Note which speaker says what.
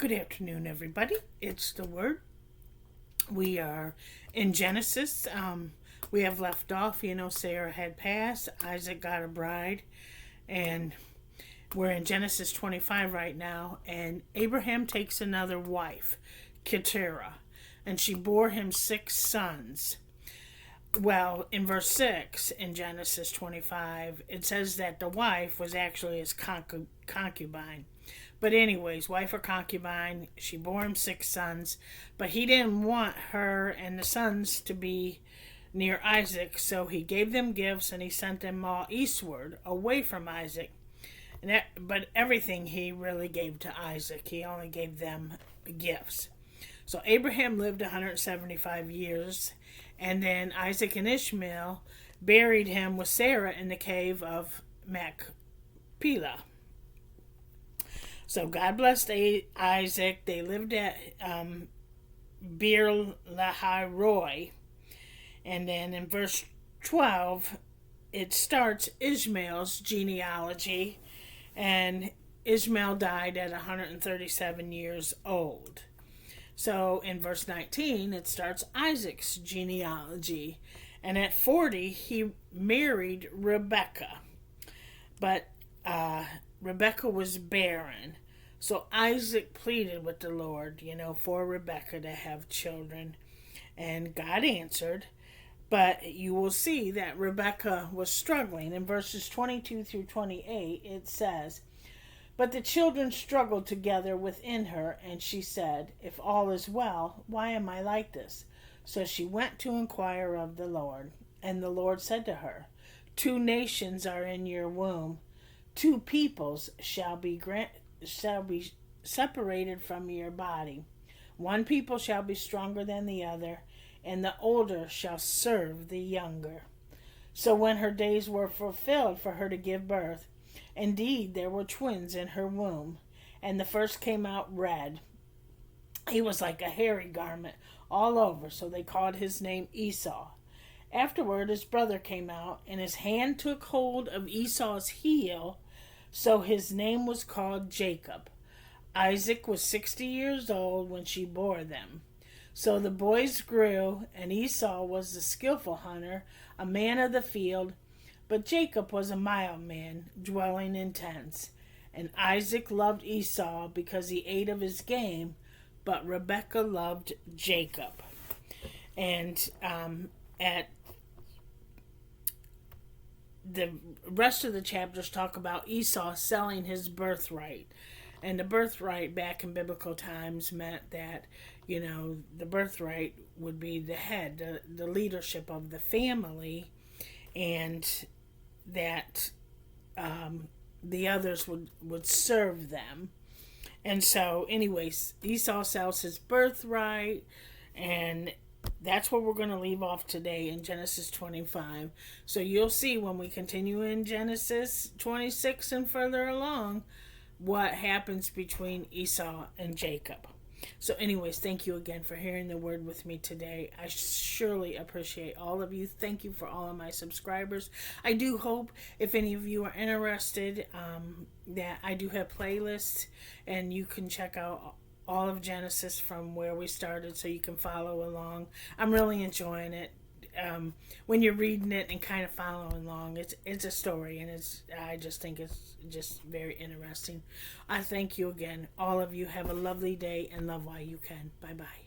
Speaker 1: Good afternoon, everybody. It's the Word. We are in Genesis. We have left off, Sarah had passed, Isaac got a bride, and we're in Genesis 25 right now. And Abraham takes another wife, Keturah, and she bore him 6 sons. Well, in verse 6 in Genesis 25, it says that the wife was actually his concubine. But, anyways, wife or concubine, she bore him 6 sons, but he didn't want her and the sons to be near Isaac, so he gave them gifts and he sent them all eastward, away from Isaac. But everything he really gave to Isaac, he only gave them gifts. So Abraham lived 175 years, and then Isaac and Ishmael buried him with Sarah in the cave of Machpelah. So God blessed Isaac. They lived at Beer Lahai Roi. And then in verse 12, it starts Ishmael's genealogy. And Ishmael died at 137 years old. So in verse 19, it starts Isaac's genealogy. And at 40, he married Rebekah. But Rebekah was barren. So Isaac pleaded with the Lord, for Rebekah to have children. And God answered. But you will see that Rebekah was struggling. In verses 22 through 28, it says, "But the children struggled together within her, and she said, 'If all is well, why am I like this?' So she went to inquire of the Lord. And the Lord said to her, 'Two nations are in your womb. Two peoples shall be separated from your body. One people shall be stronger than the other, and the older shall serve the younger.' So when her days were fulfilled for her to give birth, indeed there were twins in her womb, and the first came out red. He was like a hairy garment all over, so they called his name Esau. Afterward his brother came out, and his hand took hold of Esau's heel, so his name was called Jacob. Isaac was 60 years old when she bore them. So the boys grew, and Esau was the skillful hunter, a man of the field, but Jacob was a mild man, dwelling in tents. And Isaac loved Esau because he ate of his game, but Rebekah loved Jacob." And at the rest of the chapters talk about Esau selling his birthright. And the birthright back in biblical times meant that, the birthright would be the head, the leadership of the family, and that the others would serve them. And so, anyways, Esau sells his birthright, and that's where we're going to leave off today in Genesis 25. So you'll see when we continue in Genesis 26 and further along what happens between Esau and Jacob. So anyways, thank you again for hearing the word with me today. I surely appreciate all of you. Thank you for all of my subscribers. I do hope if any of you are interested that I do have playlists, and you can check out all of Genesis from where we started so you can follow along. I'm really enjoying it. When you're reading it and kind of following along, it's a story, and I just think it's just very interesting. I thank you again. All of you have a lovely day, and love while you can. Bye bye.